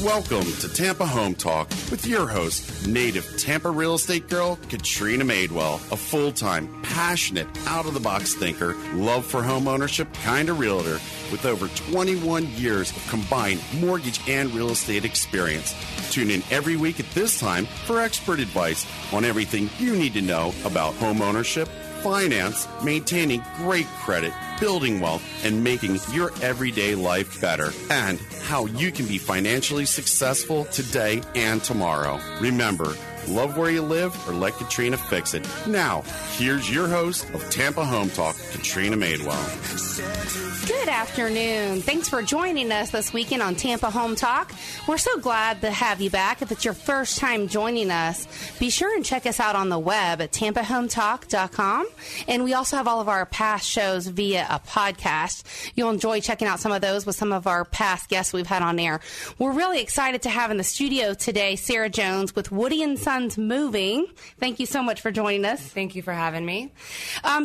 Welcome to Tampa Home Talk with your host, native Tampa real estate girl, Katrina Madewell, a full-time, passionate, out-of-the-box thinker, love for home ownership kind of realtor with over 21 years of combined mortgage and real estate experience. Tune in every week at this time for expert advice on everything you need to know about home ownership, finance, maintaining great credit, building wealth, and making your everyday life better, and how you can be financially successful today and tomorrow. Remember, love where you live or let Katrina fix it. Now, here's your host of Tampa Home Talk, Katrina Madewell. Good afternoon. Thanks for joining us this weekend on Tampa Home Talk. We're so glad to have you back. If it's your first time joining us, be sure and check us out on the web at tampahometalk.com. And we also have all of our past shows via a podcast. You'll enjoy checking out some of those with some of our past guests we've had on air. We're really excited to have in the studio today Sarah Jones with Woody & Sons Moving. Thank you so much for joining us. Thank you for having me.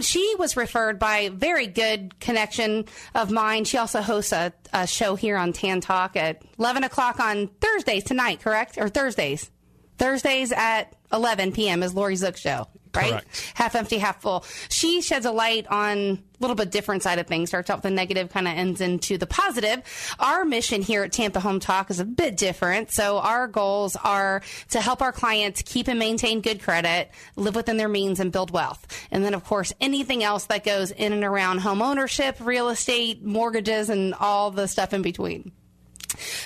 She was referred by a very good connection of mine. She also hosts a show here on Tan Talk at 11 o'clock on Thursdays tonight, correct? Or Thursdays? Thursdays at 11 p.m. is Lori Zook's show, right? Correct. Half empty, half full. She sheds a light on a little bit different side of things. Starts out with the negative, kind of ends into the positive. Our mission here at Tampa Home Talk is a bit different. So our goals are to help our clients keep and maintain good credit, live within their means, and build wealth. And then, of course, anything else that goes in and around home ownership, real estate, mortgages, and all the stuff in between.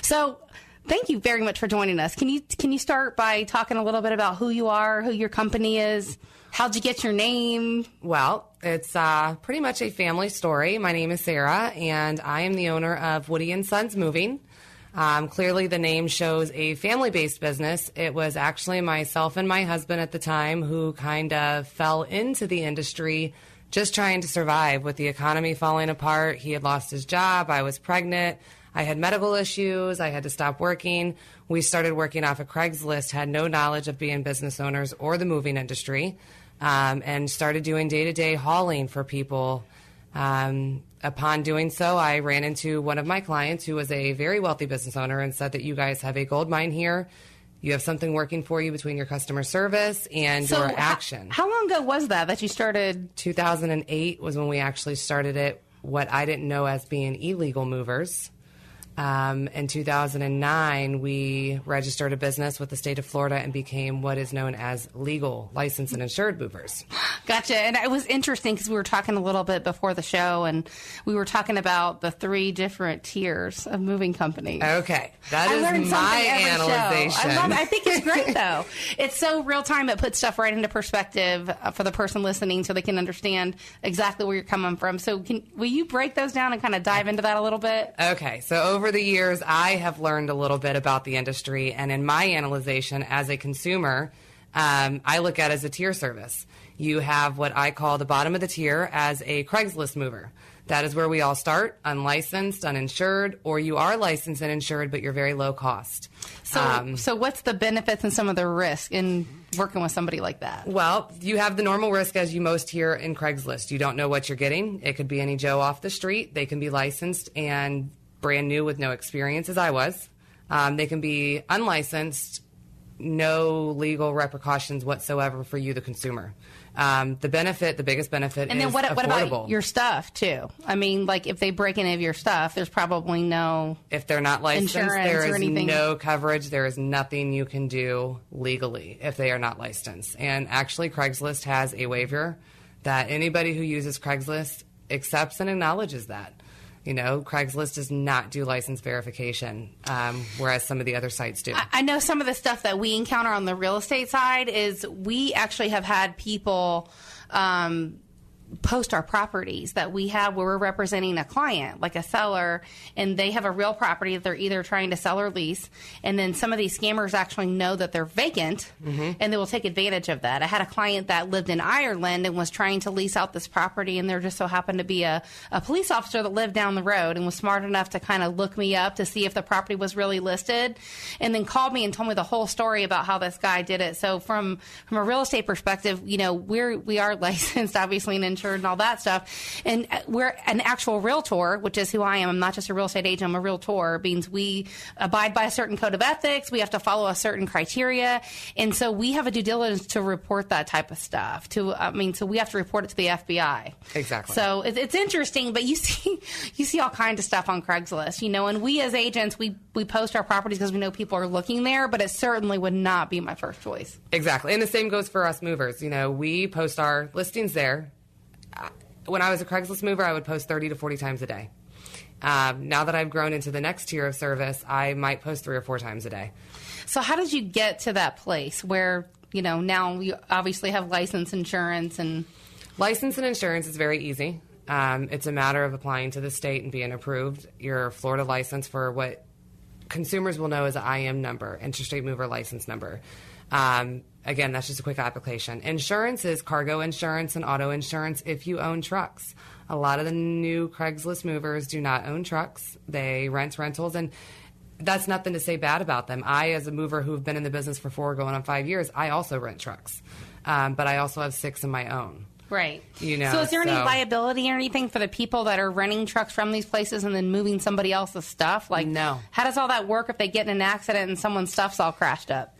So thank you very much for joining us. Can you start by talking a little bit about who you are, who your company is? How'd you get your name? Well, it's pretty much a family story. My name is Sarah, and I am the owner of Woody & Sons Moving. Clearly, the name shows a family-based business. It was actually myself and my husband at the time who kind of fell into the industry just trying to survive with the economy falling apart. He had lost his job. I was pregnant. I had medical issues. I had to stop working. We started working off of Craigslist, had no knowledge of being business owners or the moving industry, and started doing day-to-day hauling for people. Upon doing so, I ran into one of my clients who was a very wealthy business owner and said that you guys have a gold mine here. You have something working for you between your customer service and your action. How long ago was that you started? 2008 was when we actually started it, what I didn't know as being illegal movers. In 2009, we registered a business with the state of Florida and became what is known as legal, licensed, and insured movers. Gotcha. And it was interesting because we were talking a little bit before the show, and we were talking about the 3 different tiers of moving companies. Okay. That is my analyzation. I love it. I think it's great, though. It's so real time. It puts stuff right into perspective for the person listening so they can understand exactly where you're coming from. So will you break those down and kind of dive into that a little bit? Okay. So over the years, I have learned a little bit about the industry, and in my analyzation as a consumer, I look at it as a tier service. You have what I call the bottom of the tier as a Craigslist mover. That is where we all start, unlicensed, uninsured, or you are licensed and insured, but you're very low cost. So what's the benefits and some of the risk in working with somebody like that? Well, you have the normal risk as you most hear in Craigslist. You don't know what you're getting. It could be any Joe off the street. They can be licensed and brand new with no experience, as I was. They can be unlicensed, no legal repercussions whatsoever for you, the consumer. The biggest benefit and is then what affordable. about your stuff, too? I mean, like, if they break any of your stuff, there's probably no If they're not licensed, there is anything. no coverage. There is nothing you can do legally if they are not licensed. And actually, Craigslist has a waiver that anybody who uses Craigslist accepts and acknowledges that. You know, Craigslist does not do license verification, whereas some of the other sites do. I know some of the stuff that we encounter on the real estate side is we actually have had people post our properties that we have where we're representing a client, like a seller, and they have a real property that they're either trying to sell or lease. And then some of these scammers actually know that they're vacant, and they will take advantage of that. I had a client that lived in Ireland and was trying to lease out this property, and there just so happened to be a police officer that lived down the road and was smart enough to kind of look me up to see if the property was really listed, and then called me and told me the whole story about how this guy did it. So from a real estate perspective, you know, we are licensed, obviously, and insured and all that stuff. And we're an actual realtor, which is who I am. I'm not just a real estate agent. I'm a realtor. Means we abide by a certain code of ethics. We have to follow a certain criteria. And so we have a due diligence to report that type of stuff. So we have to report it to the FBI. Exactly. So it's interesting, but you see all kinds of stuff on Craigslist, and we as agents, we post our properties because we know people are looking there, but it certainly would not be my first choice. Exactly. And the same goes for us movers. We post our listings there. When I was a Craigslist mover, I would post 30 to 40 times a day. Now that I've grown into the next tier of service, I might post 3 or 4 times a day. So how did you get to that place where, now you obviously have license, insurance, and... License and insurance is very easy. It's a matter of applying to the state and being approved. Your Florida license for what consumers will know as an IM number, Interstate Mover License Number. Again, that's just a quick application. Insurance is cargo insurance and auto insurance if you own trucks. A lot of the new Craigslist movers do not own trucks. They rent rentals, and that's nothing to say bad about them. I, as a mover who've been in the business for 4 going on 5 years, I also rent trucks. But I also have 6 of my own. Right. So is there any liability or anything for the people that are renting trucks from these places and then moving somebody else's stuff? No. How does all that work if they get in an accident and someone's stuff's all crashed up?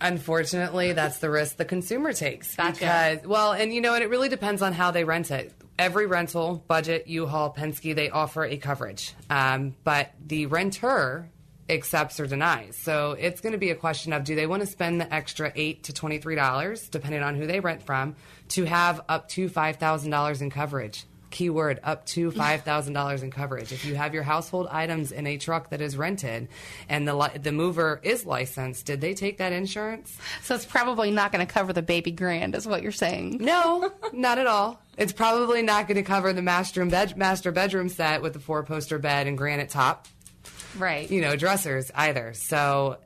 Unfortunately, that's the risk the consumer takes. Gotcha. And it really depends on how they rent it. Every rental, Budget, U-Haul, Penske, they offer a coverage. But the renter accepts or denies. So it's going to be a question of, do they want to spend the extra $8 to $23, depending on who they rent from, to have up to $5,000 in coverage? Keyword, up to $5,000 in coverage. If you have your household items in a truck that is rented and the mover is licensed, did they take that insurance? So it's probably not going to cover the baby grand, is what you're saying. No, not at all. It's probably not going to cover the master bedroom set with the 4-poster bed and granite top. Right. Dressers either. So,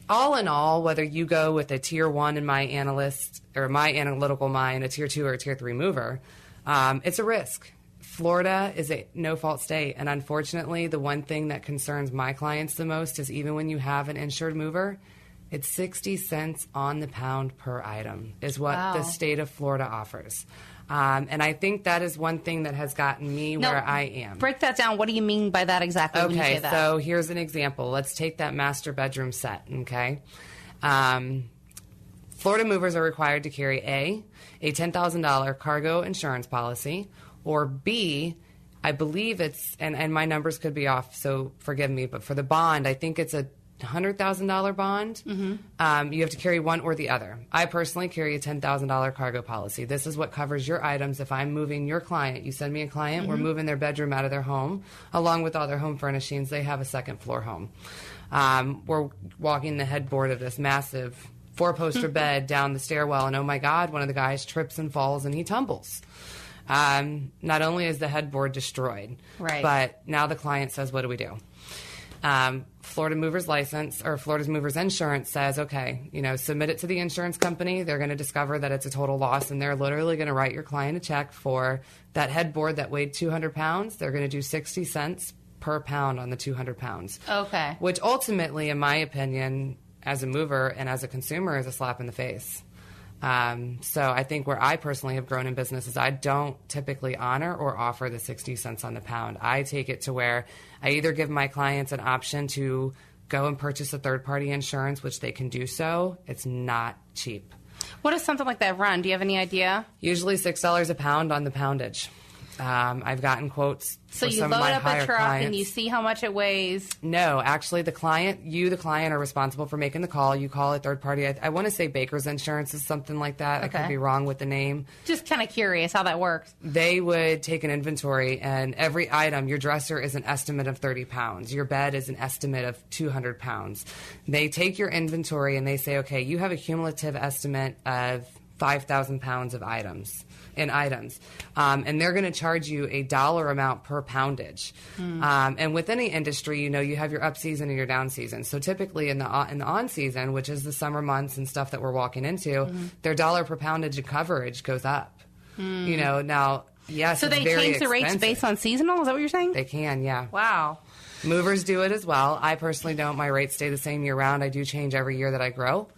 all in all, whether you go with a tier 1 in my analytical mind, a tier 2 or a tier 3 mover, it's a risk. Florida is a no-fault state, and unfortunately, the one thing that concerns my clients the most is even when you have an insured mover, it's 60 cents on the pound per item is what the state of Florida offers. And I think that is one thing that has gotten me where I am. Break that down. What do you mean by that exactly when you say that? So here's an example. Let's take that master bedroom set, okay? Florida movers are required to carry A $10,000 cargo insurance policy, or B, I believe it's, and my numbers could be off, so forgive me, but for the bond, I think it's a $100,000 bond. Mm-hmm. You have to carry one or the other. I personally carry a $10,000 cargo policy. This is what covers your items if I'm moving your client. You send me a client, mm-hmm. we're moving their bedroom out of their home, along with all their home furnishings. They have a second floor home. We're walking the headboard of this massive 4-poster bed down the stairwell, and oh my God, one of the guys trips and falls and he tumbles. Not only is the headboard destroyed, right. but now the client says, what do we do? Florida Movers License or Florida's Movers Insurance says, okay, submit it to the insurance company. They're going to discover that it's a total loss, and they're literally going to write your client a check for that headboard that weighed 200 pounds. They're going to do 60 cents per pound on the 200 pounds. Okay. Which ultimately, in my opinion, as a mover and as a consumer, is a slap in the face. So I think where I personally have grown in business is I don't typically honor or offer the 60 cents on the pound. I take it to where I either give my clients an option to go and purchase a third-party insurance, which they can do so. It's not cheap. What does something like that run? Do you have any idea? Usually $6 a pound on the poundage. I've gotten quotes for some of my higher clients. So you load up a truck and you see how much it weighs? No, actually the client, are responsible for making the call. You call a third party. I want to say Baker's Insurance is something like that. Okay. I could be wrong with the name. Just kind of curious how that works. They would take an inventory, and every item, your dresser is an estimate of 30 pounds. Your bed is an estimate of 200 pounds. They take your inventory and they say, okay, you have a cumulative estimate of 5,000 pounds of items. And they're going to charge you a dollar amount per poundage. And within the industry, you have your up season and your down season. So typically in the on season, which is the summer months and stuff that we're walking into, their dollar per poundage of coverage goes up. Now, yes, so they change the rates based on seasonal? Is that what you're saying? They can, yeah. Wow. Movers do it as well. I personally don't. My rates stay the same year round. I do change every year that I grow.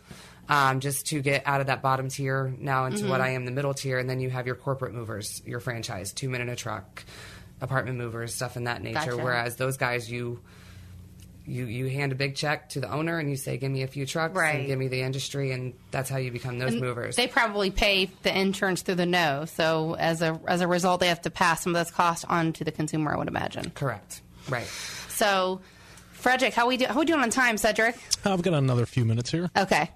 just to get out of that bottom tier now into what I am, the middle tier. And then you have your corporate movers, your franchise, 2 Men and a Truck, apartment movers, stuff in that nature. Gotcha. Whereas those guys, you hand a big check to the owner and you say, give me a few trucks and give me the industry, and that's how you become those movers. They probably pay the insurance through the nose, so as a result, they have to pass some of those costs on to the consumer, I would imagine. Correct. Right. So, Frederick, how we doing on time, Cedric? I've got another few minutes here. Okay.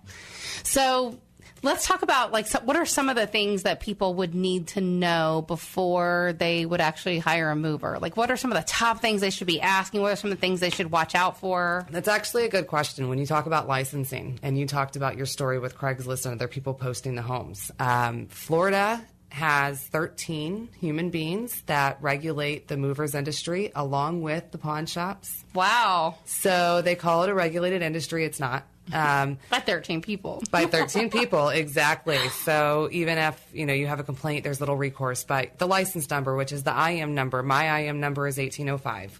So let's talk about what are some of the things that people would need to know before they would actually hire a mover? Like, what are some of the top things they should be asking? What are some of the things they should watch out for? That's actually a good question. When you talk about licensing, and you talked about your story with Craigslist and other people posting the homes, Florida has 13 human beings that regulate the movers industry along with the pawn shops. Wow. So they call it a regulated industry. It's not. By 13 people. By 13 people, exactly. So even if, you have a complaint, there's little recourse. But the license number, which is the IM number, my IM number is 1805.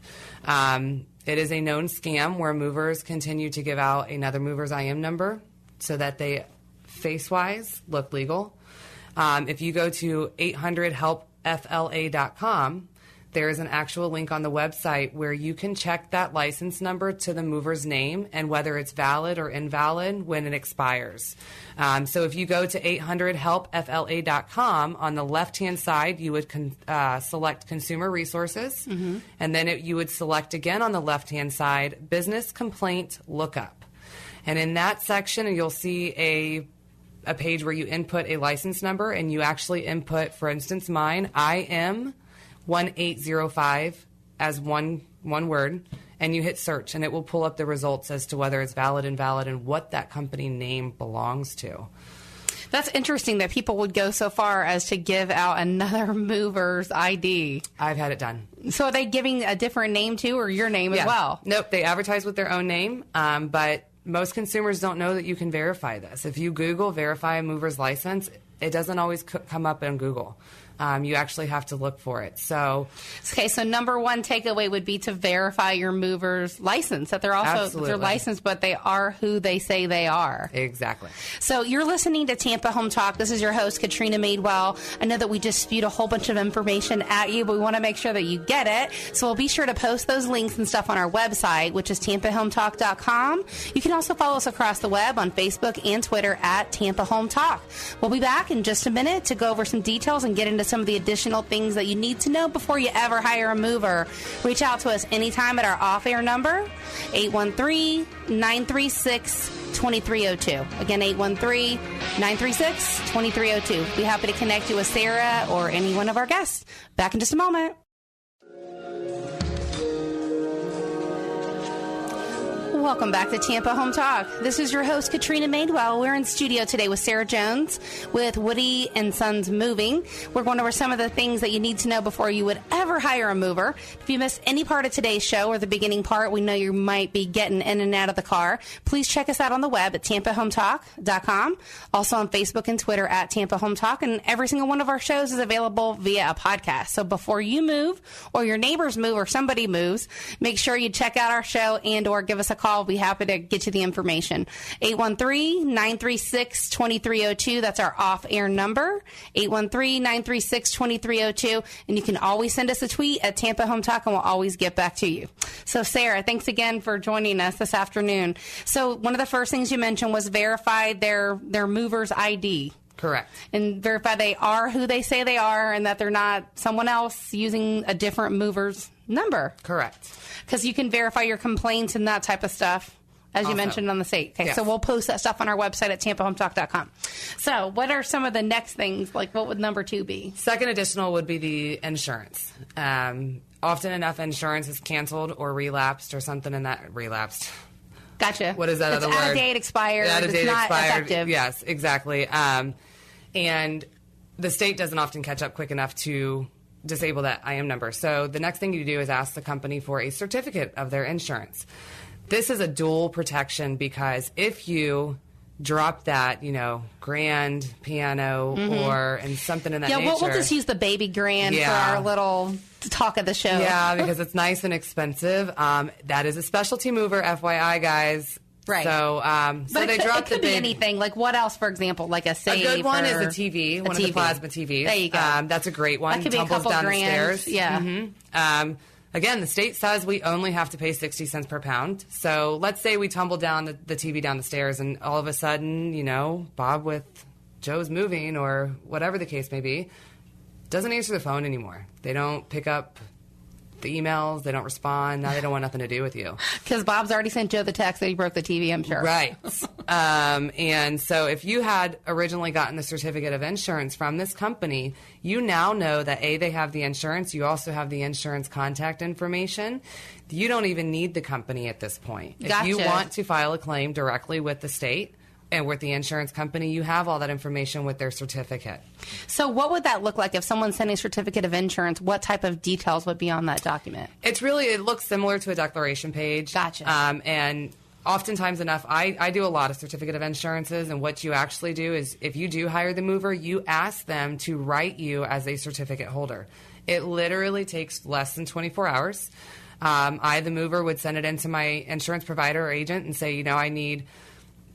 It is a known scam where movers continue to give out another mover's IM number so that they face-wise look legal. If you go to 800-HELP-FLA.com, there is an actual link on the website where you can check that license number to the mover's name and whether it's valid or invalid when it expires. So if you go to 800-HELP-FLA.com, on the left-hand side, you would select Consumer Resources, and then you would select again on the left-hand side, Business Complaint Lookup. And in that section, you'll see a page where you input a license number, and you actually input, for instance, mine, IM 1805 as one word, and you hit search, and it will pull up the results as to whether it's valid, invalid, and what that company name belongs to. That's interesting that people would go so far as to give out another mover's ID. I've had it done. So are they giving a different name too, or your name as well? Nope, they advertise with their own name, but most consumers don't know that you can verify this. If you Google verify a mover's license, it doesn't always come up in Google. You actually have to look for it. So number one takeaway would be to verify your mover's license, that they're they're licensed, but they are who they say they are. Exactly. So you're listening to Tampa Home Talk. This is your host, Katrina Madewell. I know that we just spewed a whole bunch of information at you, but we want to make sure that you get it. So we'll be sure to post those links and stuff on our website, which is TampaHomeTalk.com. You can also follow us across the web on Facebook and Twitter at Tampa Home Talk. We'll be back in just a minute to go over some details and get into some of the additional things that you need to know before you ever hire a mover. Reach out to us anytime at our off-air number, 813-936-2302. Again, 813-936-2302. Be happy to connect you with Sarah or any one of our guests. Back in just a moment. Welcome back to Tampa Home Talk. This is your host, Katrina Madewell. We're in studio today with Sarah Jones with Woody and Sons Moving. We're going over some of the things that you need to know before you would ever hire a mover. If you missed any part of today's show or the beginning part, we know you might be getting in and out of the car. Please check us out on the web at TampaHomeTalk.com. Also on Facebook and Twitter at Tampa Home Talk. And every single one of our shows is available via a podcast. So before you move or your neighbors move or somebody moves, make sure you check out our show and or give us a call. We'll be happy to get you the information. 813-936-2302. That's our off-air number, 813-936-2302. And you can always send us a tweet at Tampa Home Talk, and we'll always get back to you. So, Sarah, thanks again for joining us this afternoon. So one of the first things you mentioned was verify their mover's ID. Correct. And verify they are who they say they are and that they're not someone else using a different mover's number. Correct. Because you can verify your complaints and that type of stuff, as you mentioned on the site. Okay, yes. So we'll post that stuff on our website at TampaHomeTalk.com. So what are some of the next things? Like, what would number 2 be? Second additional would be the insurance. Often enough, insurance is canceled or relapsed or something in that. Relapsed. Gotcha. What is that other word? Out of date, expired. It's not effective. Yes, exactly. And the state doesn't often catch up quick enough to disable that IM number. So the next thing you do is ask the company for a certificate of their insurance. This is a dual protection because if you drop that, grand piano and something in that nature. Yeah, we'll just use the baby grand for our little talk of the show. Yeah, because it's nice and expensive. That is a specialty mover, FYI, guys. Right. So, But they dropped it could the be big. anything. Like what else, for example, like a safe? A good one is or a TV, one of the plasma TVs. There you go. That's a great one. That could be a Tumbles couple down grand. the stairs. Yeah. Again, the state says we only have to pay 60 cents per pound. So let's say we tumble down the TV down the stairs, and all of a sudden, Bob with Joe's moving or whatever the case may be, doesn't answer the phone anymore. They don't pick up the emails. They don't respond. Now they don't want nothing to do with you. Because Bob's already sent Joe the text that he broke the TV, I'm sure. Right. And so if you had originally gotten the certificate of insurance from this company, you now know that A, they have the insurance. You also have the insurance contact information. You don't even need the company at this point. Gotcha. If you want to file a claim directly with the state and with the insurance company, you have all that information with their certificate. So what would that look like if someone's sending a certificate of insurance? What type of details would be on that document? It looks similar to a declaration page. Gotcha. And oftentimes enough, I do a lot of certificate of insurances, and what you actually do is if you do hire the mover, you ask them to write you as a certificate holder. It literally takes less than 24 hours. I, the mover, would send it into my insurance provider or agent and say, I need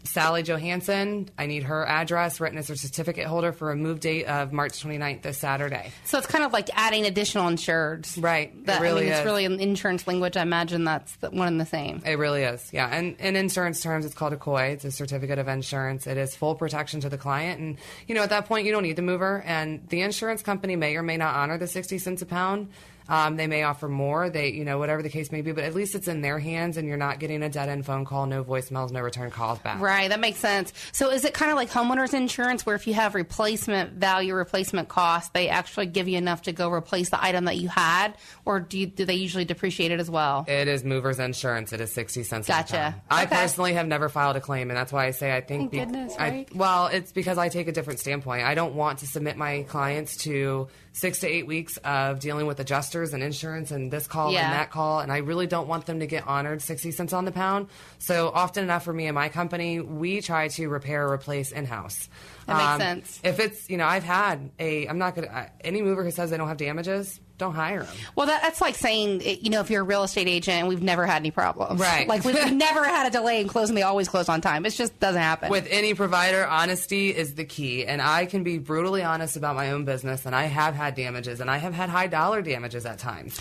Sally Johansson. I need her address written as a certificate holder for a move date of March 29th, this Saturday. So it's kind of like adding additional insureds. Right. That, it really it's is. really in insurance language. I imagine that's one and the same. It really is, yeah. And in insurance terms, it's called a COI. It's a certificate of insurance. It is full protection to the client. And, at that point, you don't need the mover. And the insurance company may or may not honor the 60 cents a pound. They may offer more, whatever the case may be, but at least it's in their hands and you're not getting a dead-end phone call, no voicemails, no return calls back. Right, that makes sense. So is it kind of like homeowners insurance where if you have replacement value, replacement cost, they actually give you enough to go replace the item that you had, or do they usually depreciate it as well? It is movers insurance. It is 60 cents a Gotcha. pound. I Okay. personally have never filed a claim, and that's why I say I think... Thank goodness, right? It's because I take a different standpoint. I don't want to submit my clients to 6 to 8 weeks of dealing with adjusters and insurance and this call Yeah. and that call, and I really don't want them to get honored 60 cents on the pound. So often enough for me and my company, we try to repair or replace in-house. That makes sense. If it's, I've had any mover who says they don't have damages, don't hire them. Well, that's like saying, if you're a real estate agent and we've never had any problems. Right. Like we've never had a delay in closing. They always close on time. It just doesn't happen. With any provider, honesty is the key. And I can be brutally honest about my own business, and I have had damages, and I have had high dollar damages at times.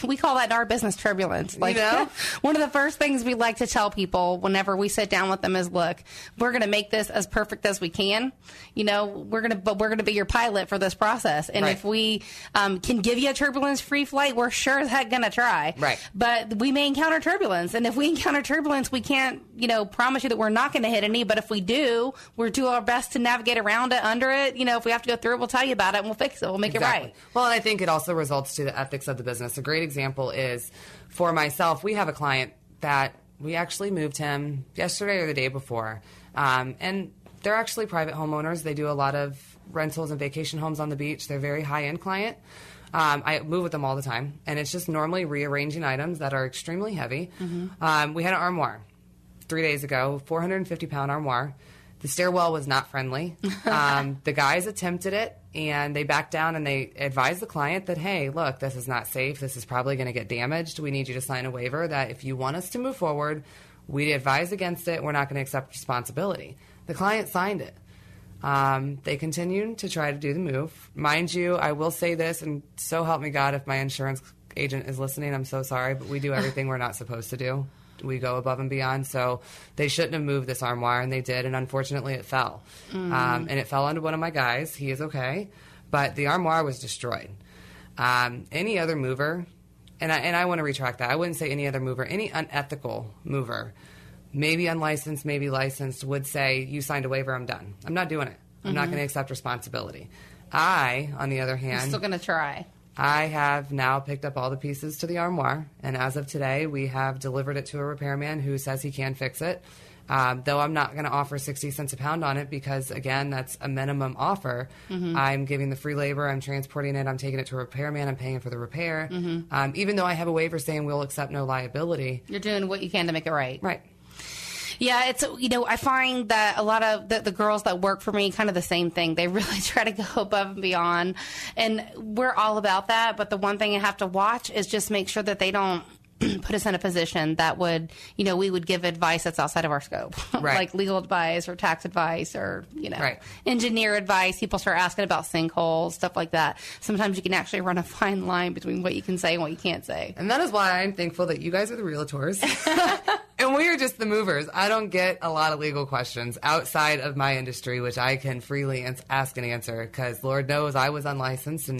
We call that in our business turbulence. Like, one of the first things we like to tell people whenever we sit down with them is, look, we're going to make this as perfect as we can. We're going to be your pilot for this process. And Right. if we can give you a turbulence-free flight, we're sure as heck going to try. Right. But we may encounter turbulence. And if we encounter turbulence, we can't, promise you that we're not going to hit any. But if we do, we'll do our best to navigate around it, under it. If we have to go through it, we'll tell you about it and we'll fix it. We'll make Exactly. it right. Well, and I think it also results to the ethics of the business. A great example is, for myself, we have a client that we actually moved him yesterday or the day before. And they're actually private homeowners. They do a lot of rentals and vacation homes on the beach. They're a very high-end client. I move with them all the time, and it's just normally rearranging items that are extremely heavy. Mm-hmm. We had an armoire 3 days ago, 450-pound armoire. The stairwell was not friendly. The guys attempted it, and they backed down, and they advised the client that, hey, look, this is not safe. This is probably going to get damaged. We need you to sign a waiver that if you want us to move forward, we advise against it. We're not going to accept responsibility. The client signed it. They continued to try to do the move. Mind you, I will say this, and so help me God if my insurance agent is listening, I'm so sorry, but we do everything we're not supposed to do. We go above and beyond. So they shouldn't have moved this armoire, and they did, and unfortunately it fell. And it fell onto one of my guys. He is okay. But the armoire was destroyed. Any other mover, and I want to retract that. I wouldn't say any other mover. Any unethical mover, maybe unlicensed, maybe licensed, would say, you signed a waiver, I'm done. I'm not doing it. I'm not going to accept responsibility. I, on the other hand... I'm still going to try. I have now picked up all the pieces to the armoire, and as of today, we have delivered it to a repairman who says he can fix it. Though I'm not going to offer 60 cents a pound on it because, again, that's a minimum offer. Mm-hmm. I'm giving the free labor. I'm transporting it. I'm taking it to a repairman. I'm paying for the repair. Mm-hmm. Even though I have a waiver saying we'll accept no liability. You're doing what you can to make it right. Right. Yeah, it's, I find that a lot of the girls that work for me, kind of the same thing. They really try to go above and beyond. And we're all about that. But the one thing I have to watch is just make sure that they don't put us in a position that would, we would give advice that's outside of our scope, Right. like legal advice or tax advice or, Right. engineer advice. People start asking about sinkholes, stuff like that. Sometimes you can actually run a fine line between what you can say and what you can't say. And that is why I'm thankful that you guys are the realtors. And we are just the movers. I don't get a lot of legal questions outside of my industry, which I can freely ask and answer because Lord knows I was unlicensed and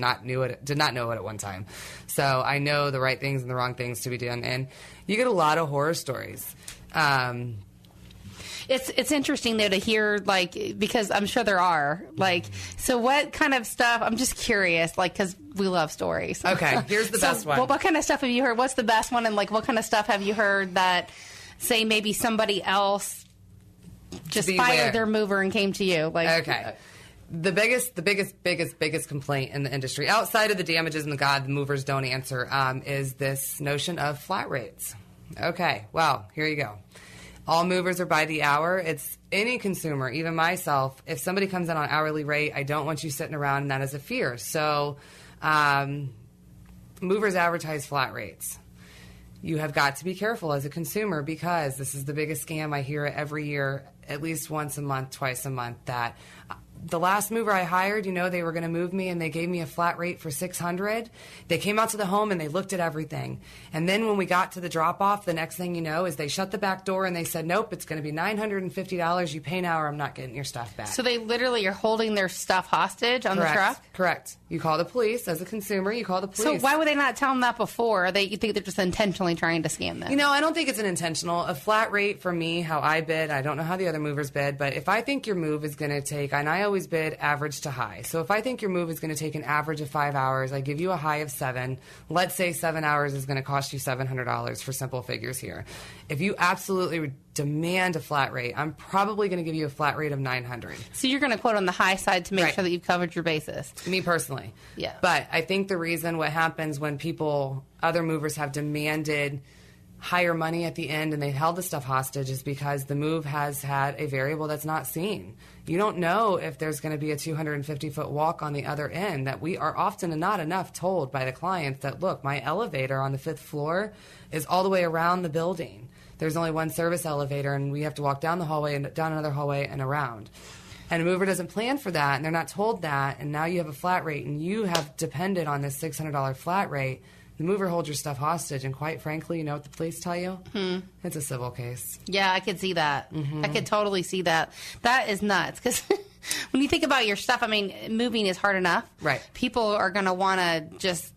did not know it at one time. So I know the right things and the wrong things to be done. And you get a lot of horror stories. It's interesting though to hear because I'm sure there are so what kind of stuff, I'm just curious because we love stories. Okay, here's the best one. Well, what kind of stuff have you heard? What's the best one, and what kind of stuff have you heard that say maybe somebody else just fired their mover and came to you? Okay. The biggest complaint in the industry, outside of the damages and the movers don't answer, is this notion of flat rates. Okay, well, here you go. All movers are by the hour. It's any consumer, even myself. If somebody comes in on hourly rate, I don't want you sitting around, and that is a fear. So movers advertise flat rates. You have got to be careful as a consumer because this is the biggest scam. I hear it every year, at least once a month, twice a month, that the last mover I hired, they were going to move me and they gave me a flat rate for $600. They came out to the home and they looked at everything. And then when we got to the drop off, the next thing you know is they shut the back door and they said, nope, it's going to be $950. You pay now or I'm not getting your stuff back. So they literally are holding their stuff hostage on the truck? Correct. You call the police as a consumer. You call the police. So why would they not tell them that before? You think they're just intentionally trying to scam them? I don't think it's an intentional. A flat rate for me, how I bid, I don't know how the other movers bid, but if I think your move is going to take, and I always bid average to high. So if I think your move is going to take an average of 5 hours, I give you a high of 7. Let's say 7 hours is going to cost you $700 for simple figures here. If you absolutely demand a flat rate, I'm probably going to give you a flat rate of $900. So you're going to quote on the high side to make Right. sure that you've covered your basis. Me personally. Yeah. But I think the reason what happens when other movers have demanded higher money at the end and they held the stuff hostage is because the move has had a variable that's not seen. You don't know if there's going to be a 250-foot walk on the other end. That we are often not enough told by the clients that, look, my elevator on the 5th floor is all the way around the building. There's only one service elevator, and we have to walk down the hallway and down another hallway and around. And a mover doesn't plan for that, and they're not told that, and now you have a flat rate, and you have depended on this $600 flat rate. The mover holds your stuff hostage, and quite frankly, you know what the police tell you? It's a civil case. Yeah, I could see that. I could totally see that. That is nuts, because when you think about your stuff, moving is hard enough. Right. People are going to want to just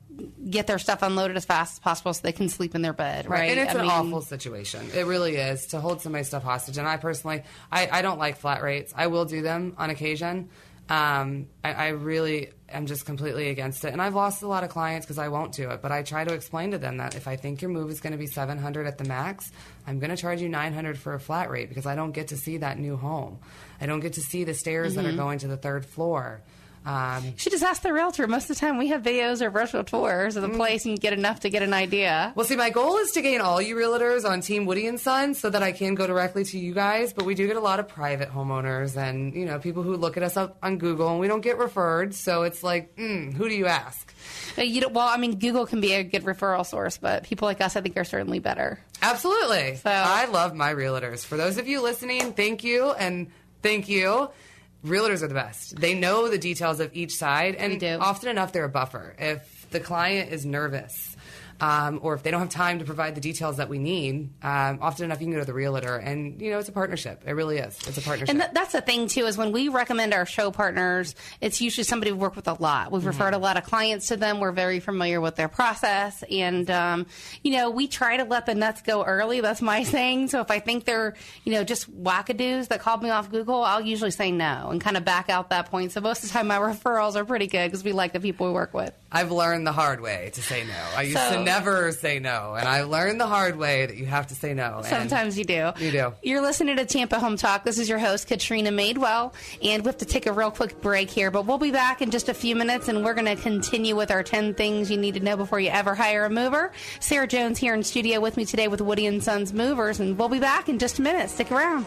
get their stuff unloaded as fast as possible so they can sleep in their bed, right? And it's an awful situation. It really is, to hold somebody's stuff hostage. And I personally, I don't like flat rates. I will do them on occasion. I really am just completely against it. And I've lost a lot of clients because I won't do it. But I try to explain to them that if I think your move is going to be $700 at the max, I'm going to charge you $900 for a flat rate because I don't get to see that new home. I don't get to see the stairs that are going to the 3rd floor. You should just ask the realtor. Most of the time we have videos or virtual tours of the place and get enough to get an idea. Well, see, my goal is to gain all you realtors on Team Woody & Sons so that I can go directly to you guys, but we do get a lot of private homeowners and, people who look at us up on Google, and we don't get referred, so it's like, who do you ask? Google can be a good referral source, but people like us, I think, are certainly better. Absolutely. So I love my realtors. For those of you listening, thank you, and thank you. Realtors are the best. They know the details of each side, and often enough, they're a buffer. If the client is nervous, or if they don't have time to provide the details that we need, often enough you can go to the realtor, and it's a partnership. It really is. It's a partnership. And that's the thing too, is when we recommend our show partners, it's usually somebody we've worked with a lot. We've referred a lot of clients to them. We're very familiar with their process, and we try to let the nuts go early. That's my saying. So if I think they're just wackadoos that called me off Google, I'll usually say no and kind of back out that point. So most of the time my referrals are pretty good because we like the people we work with. I've learned the hard way to say no. I used to never say no, and I learned the hard way that you have to say no. Sometimes you do. You do. You're listening to Tampa Home Talk. This is your host, Katrina Madewell, and we have to take a real quick break here, but we'll be back in just a few minutes, and we're going to continue with our 10 things you need to know before you ever hire a mover. Sarah Jones here in studio with me today with Woody & Sons Movers, and we'll be back in just a minute. Stick around.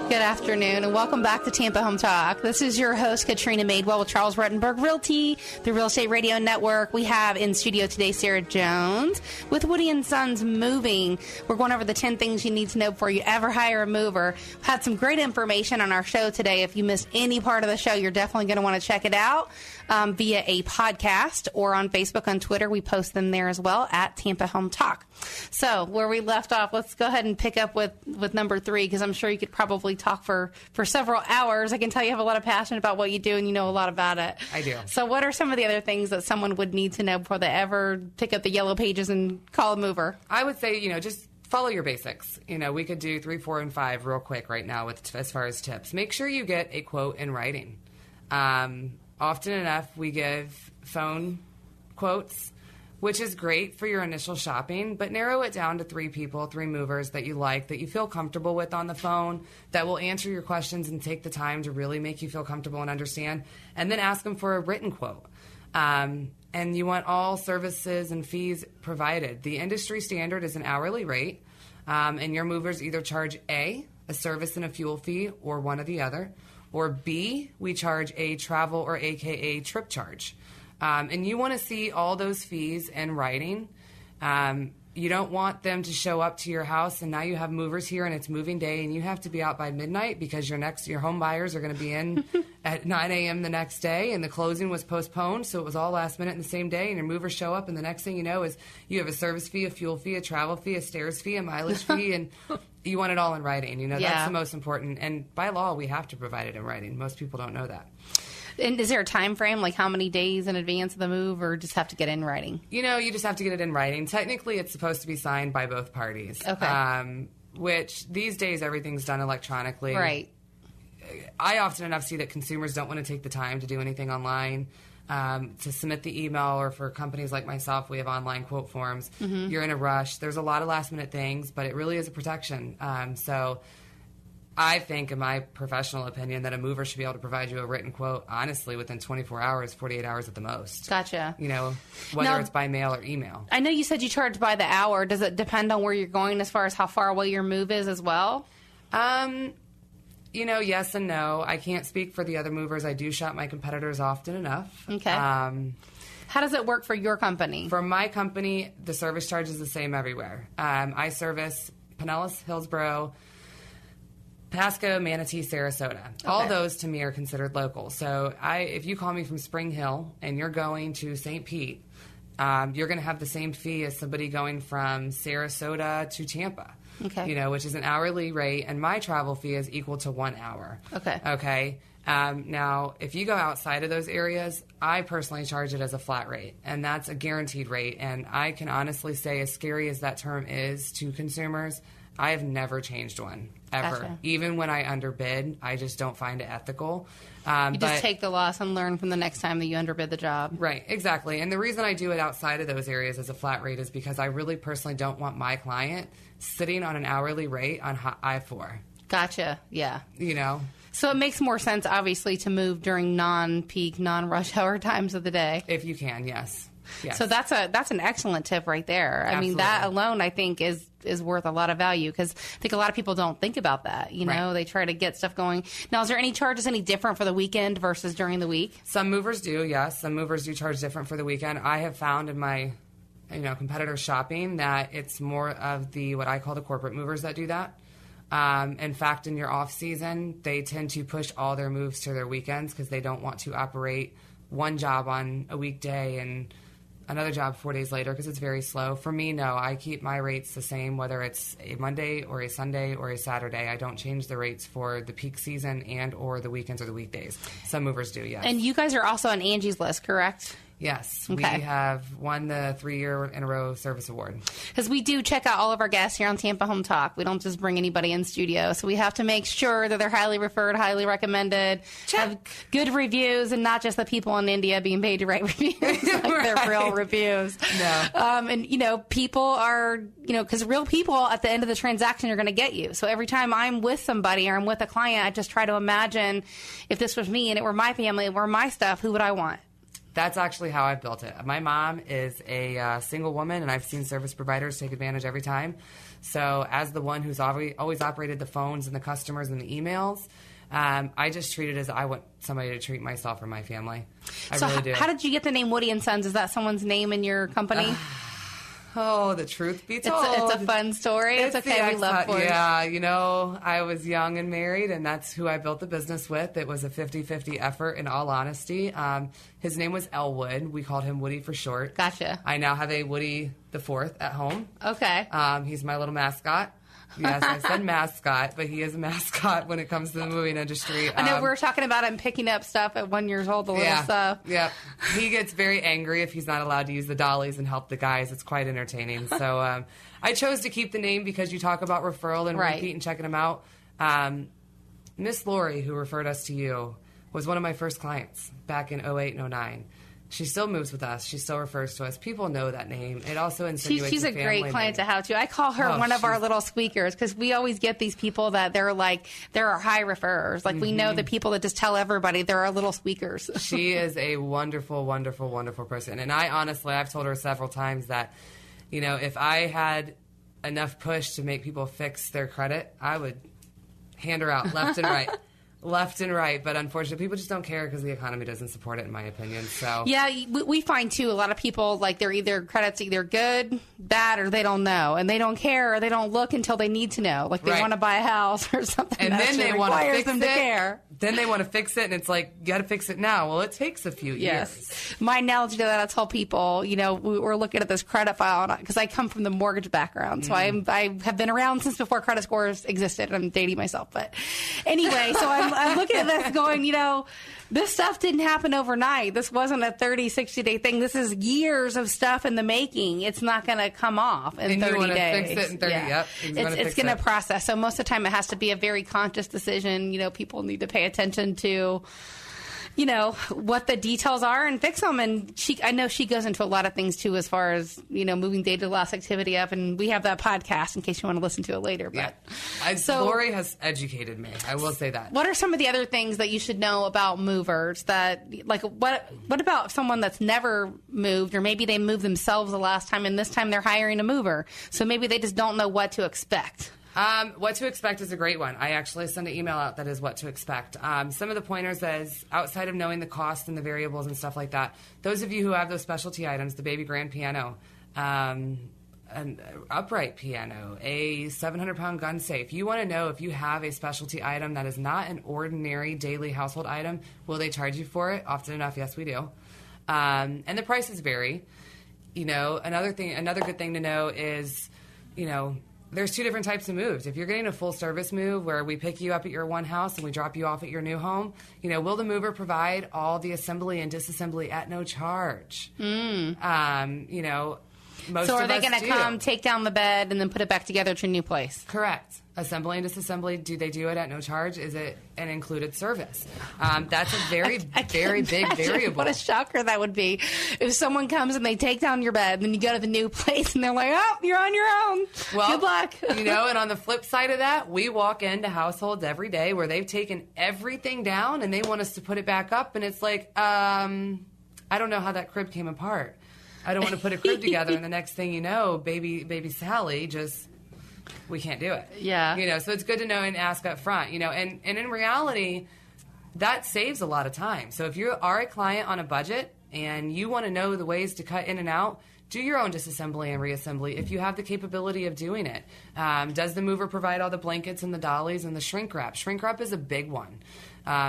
Good afternoon, and welcome back to Tampa Home Talk. This is your host, Katrina Madewell with Charles Ruttenberg Realty, the Real Estate Radio Network. We have in studio today Sarah Jones with Woody & Sons Moving. We're going over the 10 things you need to know before you ever hire a mover. We've had some great information on our show today. If you missed any part of the show, you're definitely going to want to check it out via a podcast or on Facebook, on Twitter. We post them there as well at Tampa Home Talk. So where we left off, let's go ahead and pick up with number 3, because I'm sure you could probably talk for several hours. I can tell you have a lot of passion about what you do and you know a lot about it. I do. So what are some of the other things that someone would need to know before they ever pick up the yellow pages and call a mover? I would say, just follow your basics. We could do 3, 4, and 5 real quick right now as far as tips. Make sure you get a quote in writing. Often enough, we give phone quotes, which is great for your initial shopping, but narrow it down to 3 people, 3 movers that you like, that you feel comfortable with on the phone, that will answer your questions and take the time to really make you feel comfortable and understand, and then ask them for a written quote. And you want all services and fees provided. The industry standard is an hourly rate, and your movers either charge A, a service and a fuel fee, or one or the other, or B, we charge a travel or AKA trip charge. And you want to see all those fees in writing. You don't want them to show up to your house and now you have movers here and it's moving day and you have to be out by midnight because your home buyers are going to be in at 9 a.m. the next day and the closing was postponed, so it was all last minute in the same day, and your movers show up and the next thing you know is you have a service fee, a fuel fee, a travel fee, a stairs fee, a mileage fee, and you want it all in writing. That's the most important. And by law, we have to provide it in writing. Most people don't know that. And is there a time frame, like how many days in advance of the move, or just have to get it in writing? You just have to get it in writing. Technically, it's supposed to be signed by both parties. Okay. Which these days, everything's done electronically. Right. I often enough see that consumers don't want to take the time to do anything online, to submit the email, or for companies like myself, we have online quote forms. Mm-hmm. You're in a rush. There's a lot of last minute things, but it really is a protection. So I think, in my professional opinion, that a mover should be able to provide you a written quote, honestly, within 24 hours, 48 hours at the most. Gotcha. Whether it's by mail or email. I know you said you charge by the hour. Does it depend on where you're going as far as how far away your move is as well? Yes and no. I can't speak for the other movers. I do shop my competitors often enough. Okay. How does it work for your company? For my company, the service charge is the same everywhere. I service Pinellas, Hillsborough, Pasco, Manatee, Sarasota. Okay. All those to me are considered local. So if you call me from Spring Hill and you're going to St. Pete, you're going to have the same fee as somebody going from Sarasota to Tampa. Okay. Which is an hourly rate, and my travel fee is equal to 1 hour. Okay. Okay. Now, if you go outside of those areas, I personally charge it as a flat rate, and that's a guaranteed rate. And I can honestly say, as scary as that term is to consumers, I have never changed one, ever. Gotcha. Even when I underbid, I just don't find it ethical. You just take the loss and learn from the next time that you underbid the job. Right, exactly. And the reason I do it outside of those areas as a flat rate is because I really personally don't want my client sitting on an hourly rate on I-4. Gotcha, yeah. So it makes more sense, obviously, to move during non-peak, non-rush hour times of the day. If you can, yes. Yes. So that's an excellent tip right there. Absolutely. I mean, that alone, I think, is worth a lot of value, because I think a lot of people don't think about that. Right. They try to get stuff going. Now, is there any charges any different for the weekend versus during the week? Some movers do, yes. Some movers do charge different for the weekend. I have found in my competitor shopping that it's more of what I call the corporate movers that do that. In fact, in your off season, they tend to push all their moves to their weekends because they don't want to operate one job on a weekday and another job 4 days later because it's very slow. For me, no. I keep my rates the same, whether it's a Monday or a Sunday or a Saturday. I don't change the rates for the peak season and or the weekends or the weekdays. Some movers do, yes. And you guys are also on Angie's List, correct? Yes, okay. We have won the 3-year in a row service award. Because we do check out all of our guests here on Tampa Home Talk. We don't just bring anybody in studio. So we have to make sure that they're highly referred, highly recommended, have good reviews, and not just the people in India being paid to write reviews. Like right. They're real reviews. No. And, people are, because real people at the end of the transaction are going to get you. So every time I'm with somebody or I'm with a client, I just try to imagine if this was me and it were my family, it were my stuff, who would I want? That's actually how I've built it. My mom is a single woman, and I've seen service providers take advantage every time. So as the one who's always operated the phones and the customers and the emails, I just treat it as I want somebody to treat myself or my family. I really do. How did you get the name Woody and Sons? Is that someone's name in your company? Oh, the truth be told. It's a fun story. It's okay. We love Ford. Yeah, I was young and married, and that's who I built the business with. It was a 50-50 effort, in all honesty. His name was Elwood. We called him Woody for short. Gotcha. I now have a Woody the Fourth at home. Okay. He's my little mascot. Yes, I said mascot, but he is a mascot when it comes to the moving industry. I know we were talking about him picking up stuff at 1 year old, the little stuff. Yeah, he gets very angry if he's not allowed to use the dollies and help the guys. It's quite entertaining. So I chose to keep the name because you talk about referral and repeat and checking them out. Miss Lori, who referred us to you, was one of my first clients back in 08 and 09. She still moves with us. She still refers to us. People know that name. It also insinuates she's a great client to have, too. I call her one of our little squeakers because we always get these people that they're our high referrers. Like, we know the people that just tell everybody they're our little squeakers. She is a wonderful, wonderful, wonderful person. And I've told her several times that, if I had enough push to make people fix their credit, I would hand her out left and right. Left and right, but unfortunately, people just don't care because the economy doesn't support it, in my opinion. So yeah, we find too a lot of people they're either credit's either good, bad, or they don't know, and they don't care or they don't look until they need to know, like they want to buy a house or something, and then they want to fix them it. To care. Then they want to fix it, and it's like, you got to fix it now. Well, it takes a few years. My analogy to that, I tell people, we're looking at this credit file because I come from the mortgage background, so I have been around since before credit scores existed. I'm dating myself, but anyway, so I'm looking at this going, this stuff didn't happen overnight. This wasn't a 30, 60-day thing. This is years of stuff in the making. It's not going to come off in 30 days. Fix it in 30, Yep. It's going to process. So most of the time it has to be a very conscious decision. People need to pay attention to, what the details are and fix them. And I know she goes into a lot of things too, as far as, moving data loss activity up. And we have that podcast in case you want to listen to it later. But so Lori has educated me. I will say that. What are some of the other things that you should know about movers that, what about someone that's never moved, or maybe they moved themselves the last time and this time they're hiring a mover. So maybe they just don't know what to expect. What to expect is a great one. I actually send an email out that is what to expect. Some of the pointers is outside of knowing the cost and the variables and stuff like that. Those of you who have those specialty items, the baby grand piano, an upright piano, a 700-pound gun safe. You want to know if you have a specialty item that is not an ordinary daily household item, will they charge you for it? Often enough, yes, we do. And the prices vary. Another good thing to know is, there's two different types of moves. If you're getting a full service move where we pick you up at your one house and we drop you off at your new home, will the mover provide all the assembly and disassembly at no charge? So are they going to come take down the bed and then put it back together to a new place? Correct. Assembly and disassembly, do they do it at no charge? Is it an included service? That's a very big variable. What a shocker that would be. If someone comes and they take down your bed and then you go to the new place and they're like, oh, you're on your own. Well, good luck. And on the flip side of that, we walk into households every day where they've taken everything down and they want us to put it back up. And it's like, I don't know how that crib came apart. I don't want to put a crib together, and the next thing you know, baby Sally we can't do it. Yeah. So it's good to know and ask up front, and in reality, that saves a lot of time. So if you are a client on a budget and you want to know the ways to cut in and out, do your own disassembly and reassembly if you have the capability of doing it. Does the mover provide all the blankets and the dollies and the shrink wrap? Shrink wrap is a big one.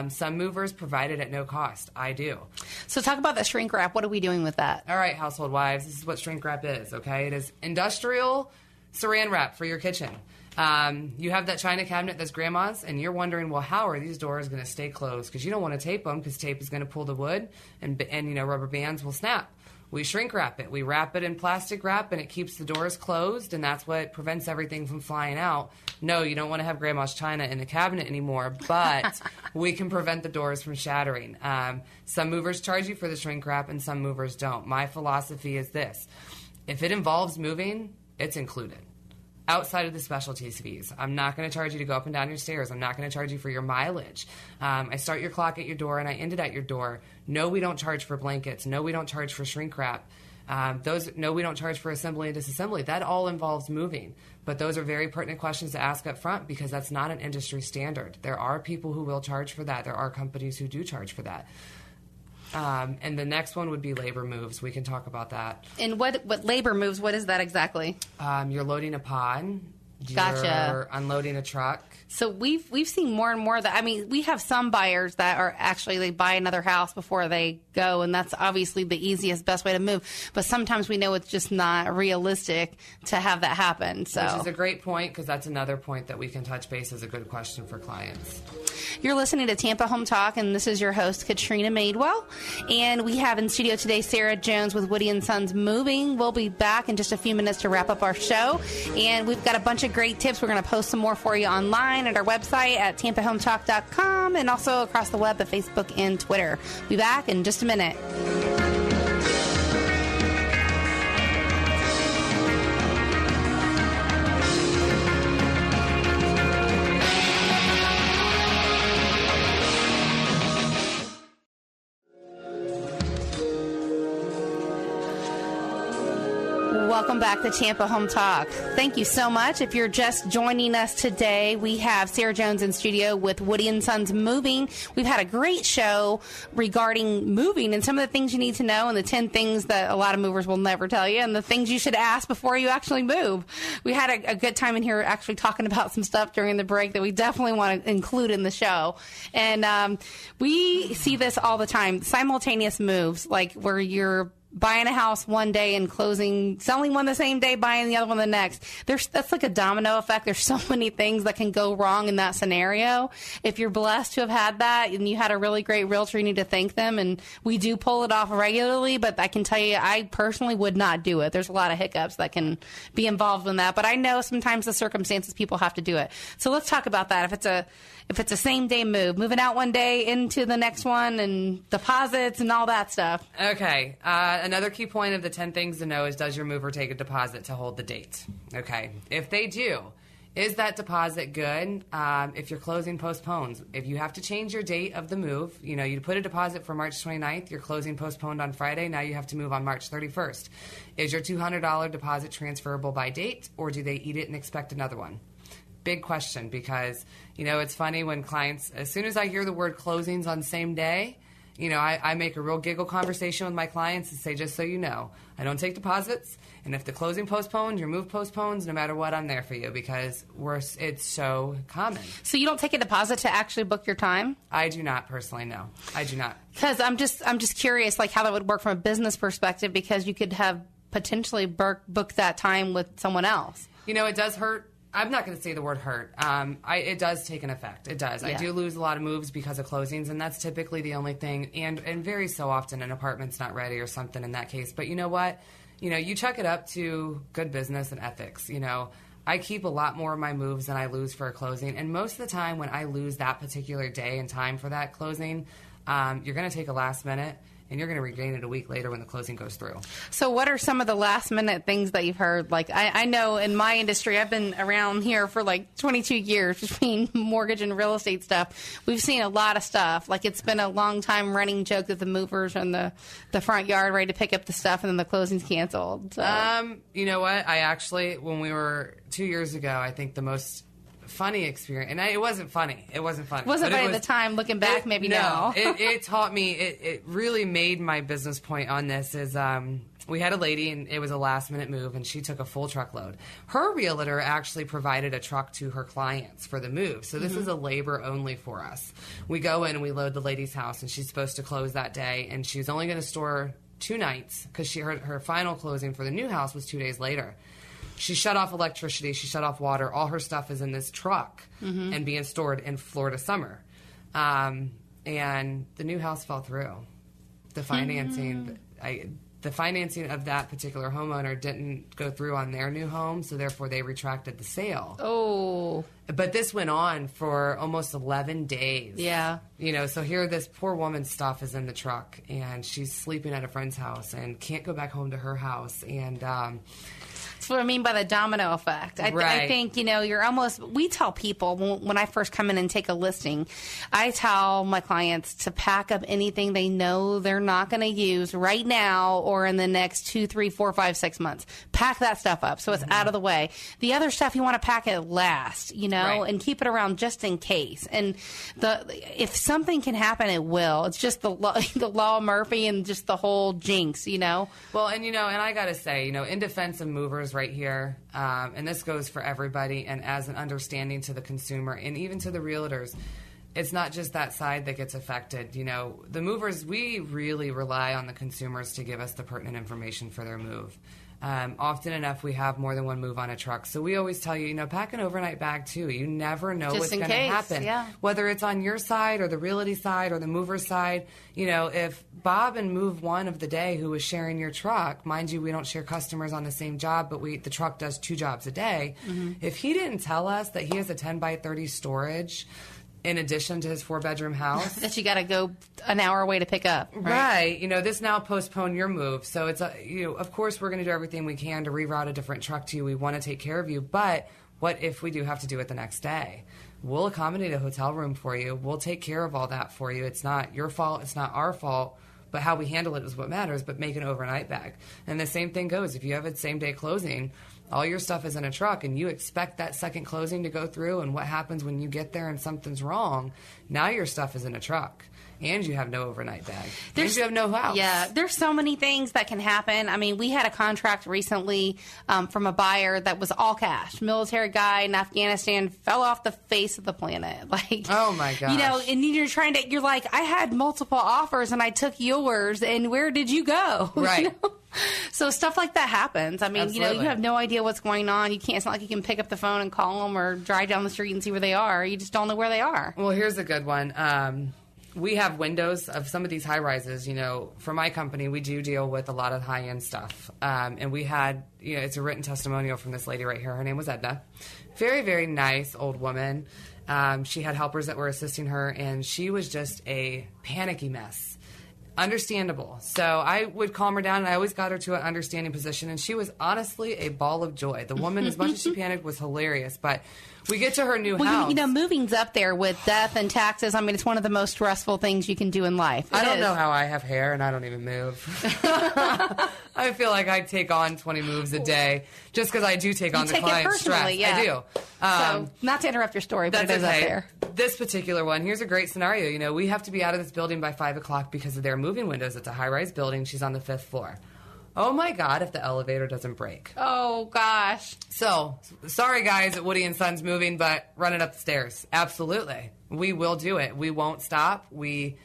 Some movers provide it at no cost. I do. So talk about the shrink wrap. What are we doing with that? All right, household wives, this is what shrink wrap is, okay? It is industrial saran wrap for your kitchen. You have that china cabinet that's grandma's, and you're wondering, well, how are these doors going to stay closed? Because you don't want to tape them because tape is going to pull the wood, and rubber bands will snap. We shrink wrap it. We wrap it in plastic wrap, and it keeps the doors closed, and that's what prevents everything from flying out. No, you don't want to have grandma's china in the cabinet anymore, but we can prevent the doors from shattering. Some movers charge you for the shrink wrap, and some movers don't. My philosophy is this. If it involves moving, it's included. Outside of the specialties fees. I'm not going to charge you to go up and down your stairs. I'm not going to charge you for your mileage. I start your clock at your door and I end it at your door. No, we don't charge for blankets. No, we don't charge for shrink wrap. No, we don't charge for assembly and disassembly. That all involves moving. But those are very pertinent questions to ask up front because that's not an industry standard. There are people who will charge for that. There are companies who do charge for that. And the next one would be labor moves. We can talk about that. And what labor moves, what is that exactly? You're loading a pod. Gotcha. You're unloading a truck. So we've seen more and more that, I mean, we have some buyers that are actually, they buy another house before they go, and that's obviously the easiest, best way to move. But sometimes we know it's just not realistic to have that happen. So, which is a great point, because that's another point that we can touch base as a good question for clients. You're listening to Tampa Home Talk, and this is your host, Katrina Madewell. And we have in studio today Sarah Jones with Woody & Sons Moving. We'll be back in just a few minutes to wrap up our show. And we've got a bunch of great tips. We're going to post some more for you online at our website at tampahometalk.com and also across the web at Facebook and Twitter. Be back in just a minute. Welcome back to Tampa Home Talk. Thank you so much. If you're just joining us today, we have Sarah Jones in studio with Woody & Sons Moving. We've had a great show regarding moving and some of the things you need to know and the 10 things that a lot of movers will never tell you and the things you should ask before you actually move. We had a good time in here actually talking about some stuff during the break that we definitely want to include in the show. And we see this all the time, simultaneous moves, like where you're buying a house one day and selling one the same day, buying the other one the next. That's like a domino effect. There's so many things that can go wrong in that scenario. If you're blessed to have had that and you had a really great realtor, you need to thank them. And we do pull it off regularly, but I can tell you, I personally would not do it. There's a lot of hiccups that can be involved in that, but I know sometimes the circumstances people have to do it. So let's talk about that. If it's a same day move, moving out one day into the next one and deposits and all that stuff. Okay. Another key point of the 10 things to know is, does your mover take a deposit to hold the date? Okay. If they do, is that deposit good? If your closing postpones, if you have to change your date of the move, you put a deposit for March 29th, your closing postponed on Friday, now you have to move on March 31st. Is your $200 deposit transferable by date, or do they eat it and expect another one? Big question, because, it's funny when clients, as soon as I hear the word closings on same day, I make a real giggle conversation with my clients and say, just so you know, I don't take deposits, and if the closing postponed, your move postpones, no matter what, I'm there for you, because it's so common. So you don't take a deposit to actually book your time? I do not personally, no. I do not. Because I'm just curious, like how that would work from a business perspective, because you could have potentially booked that time with someone else. It does hurt. I'm not going to say the word hurt. It does take an effect. It does. Yeah. I do lose a lot of moves because of closings, and that's typically the only thing. And very so often an apartment's not ready or something in that case. But you know what? You chuck it up to good business and ethics. I keep a lot more of my moves than I lose for a closing. And most of the time when I lose that particular day and time for that closing, you're going to take a last minute, and you're going to regain it a week later when the closing goes through. So what are some of the last-minute things that you've heard? Like, I know in my industry, I've been around here for like 22 years between mortgage and real estate stuff. We've seen a lot of stuff. Like, it's been a long time running joke that the movers are in the front yard ready to pick up the stuff, and then the closing's canceled. So. You know what? I actually, when we were 2 years ago, I think the most funny experience, and it wasn't funny. It wasn't funny. It wasn't funny at the time. Looking back, maybe now. It taught me. It really made my business point on this. Is we had a lady, and it was a last minute move, and she took a full truckload. Her realtor actually provided a truck to her clients for the move, so this is a labor only for us. We go in and we load the lady's house, and she's supposed to close that day, and she's only going to store 2 nights because her final closing for the new house was 2 days later. She shut off electricity. She shut off water. All her stuff is in this truck and being stored in Florida summer. And the new house fell through. The financing, the financing of that particular homeowner didn't go through on their new home, so therefore they retracted the sale. Oh. But this went on for almost 11 days. Yeah. So here this poor woman's stuff is in the truck, and she's sleeping at a friend's house and can't go back home to her house. And That's what I mean by the domino effect. I think, we tell people when I first come in and take a listing, I tell my clients to pack up anything they know they're not going to use right now or in the next 2, 3, 4, 5, 6 months. Pack that stuff up so it's out of the way. The other stuff you want to pack it last, and keep it around just in case. And if something can happen, it will. It's just the law of Murphy and just the whole jinx, Well, and I got to say, in defense of movers right here, and this goes for everybody, and as an understanding to the consumer and even to the realtors, it's not just that side that gets affected. The movers, we really rely on the consumers to give us the pertinent information for their move. Often enough, we have more than one move on a truck. So we always tell you, pack an overnight bag too. You never know what's going to happen. Yeah. Whether it's on your side or the realty side or the mover's side, if Bob in move one of the day who was sharing your truck, mind you, we don't share customers on the same job, but the truck does 2 jobs a day. Mm-hmm. If he didn't tell us that he has a 10 by 30 storage in addition to his 4-bedroom house that you got to go an hour away to pick up, right? This now postponed your move, so it's of course we're going to do everything we can to reroute a different truck to you. We want to take care of you, but what if we do have to do it the next day? We'll accommodate a hotel room for you. We'll take care of all that for you. It's not your fault. It's not our fault. But how we handle it is what matters. But make an overnight bag. And the same thing goes. If you have a same-day closing, all your stuff is in a truck, and you expect that second closing to go through, and what happens when you get there and something's wrong, now your stuff is in a truck. And you have no overnight bag. And you have no house. Yeah, there's so many things that can happen. I mean, we had a contract recently from a buyer that was all cash. Military guy in Afghanistan fell off the face of the planet. Oh my gosh. And you're like, I had multiple offers and I took yours, and where did you go? Right. So stuff like that happens. I mean, Absolutely. you have no idea what's going on. It's not like you can pick up the phone and call them or drive down the street and see where they are. You just don't know where they are. Well, here's a good one. We have windows of some of these high rises. For my company, we do deal with a lot of high end stuff. And we had, it's a written testimonial from this lady right here. Her name was Edna. Very, very nice old woman. She had helpers that were assisting her, and she was just a panicky mess. Understandable. So I would calm her down, and I always got her to an understanding position, and she was honestly a ball of joy. The woman, as much as she panicked, was hilarious. But we get to her new house. Moving's up there with death and taxes. I mean, it's one of the most stressful things you can do in life. I don't know how I have hair, and I don't even move. I feel like I take on 20 moves a day just because I do take on the client's stress. Yeah. I do. So, not to interrupt your story, but it is okay. up there. This particular one, here's a great scenario. We have to be out of this building by 5 o'clock because of their moving windows. It's a high-rise building. She's on the 5th floor. Oh, my God, if the elevator doesn't break. Oh, gosh. So, sorry, guys, at Woody & Sons Moving, but run it up the stairs. Absolutely. We will do it. We won't stop. We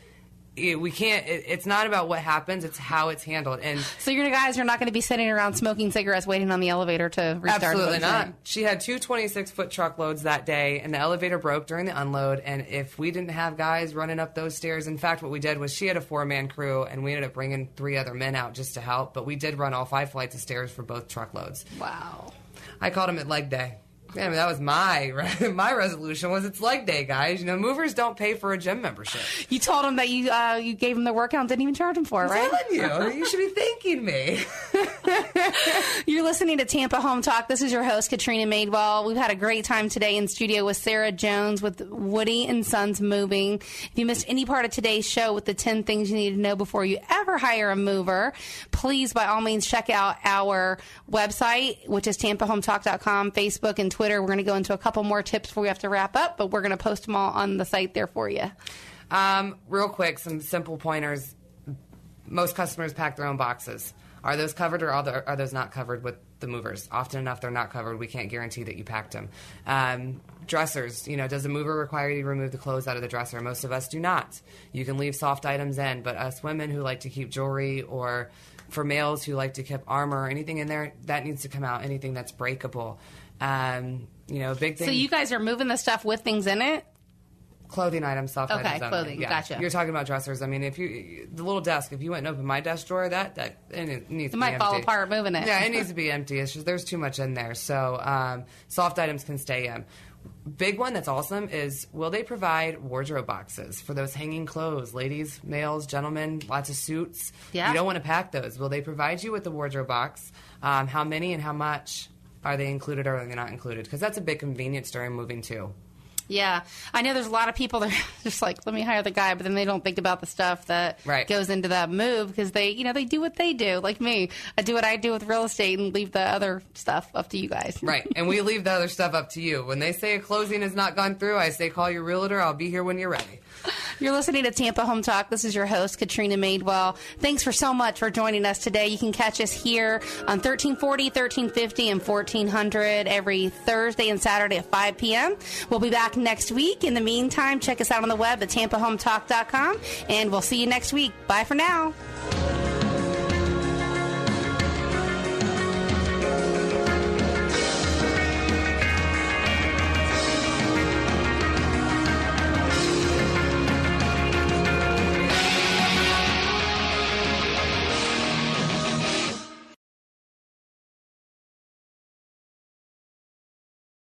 can't. It's not about what happens. It's how it's handled. And so your guys are not going to be sitting around smoking cigarettes waiting on the elevator to restart. Absolutely not. She had 2 26-foot truckloads that day, and the elevator broke during the unload. And if we didn't have guys running up those stairs, in fact, what we did was she had a 4-man crew, and we ended up bringing 3 other men out just to help. But we did run all 5 flights of stairs for both truckloads. Wow. I called them at leg day. Yeah, I mean, that was my resolution was it's leg day, guys. Movers don't pay for a gym membership. You told them that you gave them the workout and didn't even charge them for it, right? I'm telling you should be thanking me. You're listening to Tampa Home Talk. This is your host, Katrina Madewell. We've had a great time today in studio with Sarah Jones with Woody & Sons Moving. If you missed any part of today's show with the 10 things you need to know before you ever hire a mover, please, by all means, check out our website, which is tampahometalk.com, Facebook, and Twitter. We're going to go into a couple more tips before we have to wrap up, but we're going to post them all on the site there for you. Real quick, some simple pointers. Most customers pack their own boxes. Are those covered or are those not covered with the movers? Often enough, they're not covered. We can't guarantee that you packed them. Dressers, does the mover require you to remove the clothes out of the dresser? Most of us do not. You can leave soft items in, but us women who like to keep jewelry, or for males who like to keep armor or anything in there, that needs to come out, anything that's breakable. Big thing. So you guys are moving the stuff with things in it? Clothing items, soft items. Okay, clothing. Yeah. Gotcha. You're talking about dressers. I mean, the little desk, if you went and opened my desk drawer, it needs to be empty. It might fall apart moving it. Yeah, it needs to be empty. It's just there's too much in there. So soft items can stay in. big one that's awesome is, will they provide wardrobe boxes for those hanging clothes? Ladies, males, gentlemen, lots of suits. Yeah. You don't want to pack those. Will they provide you with the wardrobe box? How many and how much? Are they included or are they not included? Because that's a big convenience during moving too. Yeah. I know there's a lot of people that are just like, let me hire the guy, but then they don't think about the stuff that goes into that move because they do what they do. Like me, I do what I do with real estate and leave the other stuff up to you guys. Right. And we leave the other stuff up to you. When they say a closing has not gone through, I say call your realtor. I'll be here when you're ready. You're listening to Tampa Home Talk. This is your host, Katrina Madewell. Thanks for so much for joining us today. You can catch us here on 1340, 1350, and 1400 every Thursday and Saturday at 5 p.m. We'll be back next week. In the meantime, check us out on the web at tampahometalk.com, and we'll see you next week. Bye for now.